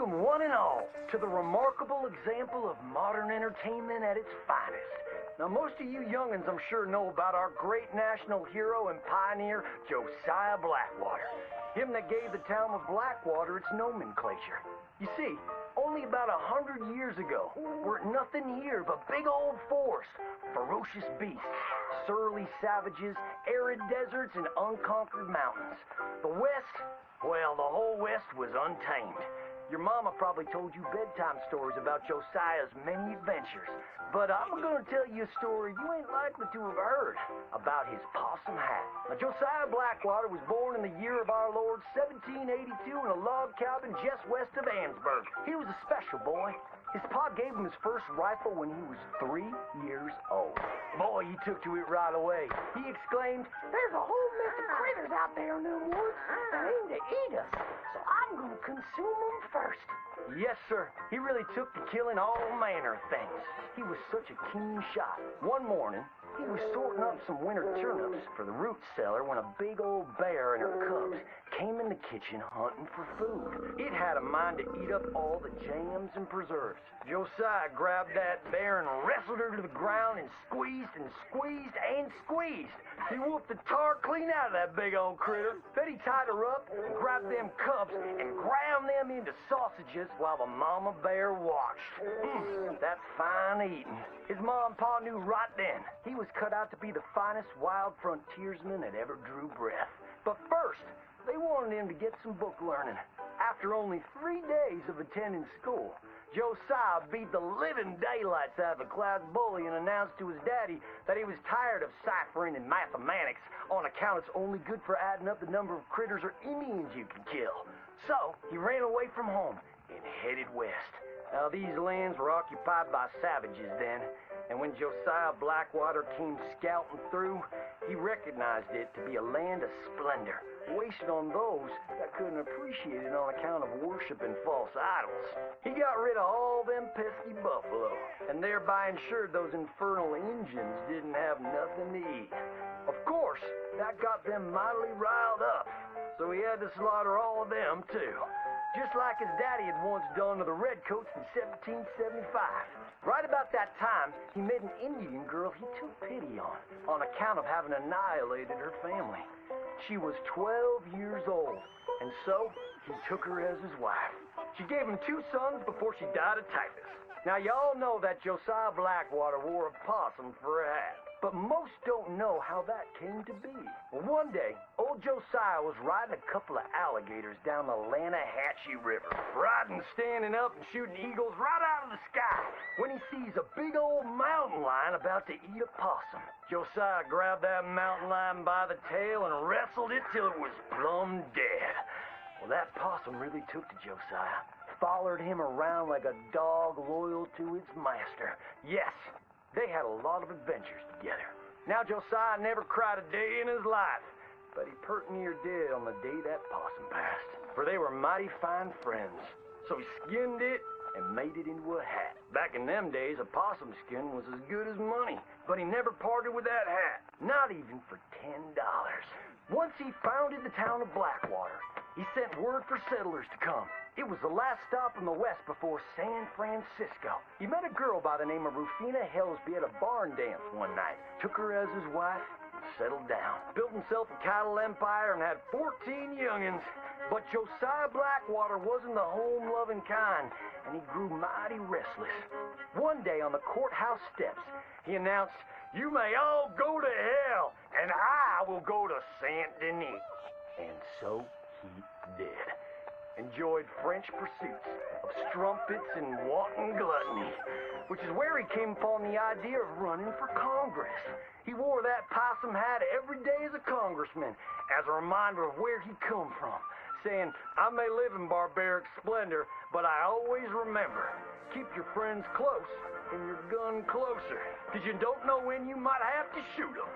Welcome, one and all, to the remarkable example of modern entertainment at its finest. Now, most of you young'uns, I'm sure, know about our great national hero and pioneer, Josiah Blackwater. Him that gave the town of Blackwater its nomenclature. You see, only about 100 years ago, weren't nothing here but big old forest, ferocious beasts, surly savages, arid deserts, and unconquered mountains. The West, well, the whole West was untamed. Your mama probably told you bedtime stories about Josiah's many adventures, but I'm gonna tell you a story you ain't likely to have heard about his possum hat. Now, Josiah Blackwater was born in the year of our Lord 1782 in a log cabin just west of Ansburg. He was a special boy. His pa gave him his first rifle when he was 3 years old. Boy, he took to it right away. He exclaimed, "There's a whole mess of critters out there in them woods that aim to eat us, so I'm gonna consume them first." Yes, sir. He really took to killing all manner of things. He was such a keen shot. One morning, he was sorting up some winter turnips for the root cellar when a big old bear and her cubs came in the kitchen hunting for food. It had a mind to eat up all the jams and preserves. Josiah grabbed that bear and wrestled her to the ground and squeezed and squeezed and squeezed. He whooped the tar clean out of that big old critter. Then he tied her up and grabbed them cubs and ground them into sausages while the mama bear watched. That's fine eating. His mom and pa knew right then he was cut out to be the finest wild frontiersman that ever drew breath. But first, they wanted him to get some book learning. After only 3 days of attending school, Josiah beat the living daylights out of the class bully and announced to his daddy that he was tired of ciphering and mathematics on account it's only good for adding up the number of critters or Indians you can kill. So he ran away from home and headed west. Now, these lands were occupied by savages then, and when Josiah Blackwater came scouting through, he recognized it to be a land of splendor, wasted on those that couldn't appreciate it on account of worshiping false idols. He got rid of all them pesky buffalo, and thereby ensured those infernal Injuns didn't have nothing to eat. Of course, that got them mightily riled up, so he had to slaughter all of them too. Just like his daddy had once done to the Redcoats in 1775. Right about that time, he met an Indian girl he took pity on account of having annihilated her family. She was 12 years old, and so he took her as his wife. She gave him 2 sons before she died of typhus. Now, y'all know that Josiah Blackwater wore a possum for a hat, but most don't know how that came to be. Well, one day, old Josiah was riding a couple of alligators down the Lanahatchee River, riding, standing up, and shooting eagles right out of the sky, when he sees a big old mountain lion about to eat a possum. Josiah grabbed that mountain lion by the tail and wrestled it till it was plumb dead. Well, that possum really took to Josiah, followed him around like a dog loyal to its master. Yes, they had a lot of adventures together. Now, Josiah never cried a day in his life, but he pert near did on the day that possum passed, for they were mighty fine friends. So he skinned it and made it into a hat. Back in them days, a possum skin was as good as money, but he never parted with that hat, not even for $10. Once he founded the town of Blackwater, he sent word for settlers to come. It was the last stop in the west before San Francisco. He met a girl by the name of Rufina Helsby at a barn dance one night, took her as his wife, and settled down. Built himself a cattle empire and had 14 young'uns. But Josiah Blackwater wasn't the home-loving kind, and he grew mighty restless. One day on the courthouse steps, he announced, "You may all go to hell, and I will go to Saint Denis." And so he did. Enjoyed French pursuits of strumpets and wanton gluttony, which is where he came upon the idea of running for Congress. He wore that possum hat every day as a congressman, as a reminder of where he come from, saying, "I may live in barbaric splendor, but I always remember, keep your friends close and your gun closer, because you don't know when you might have to shoot them."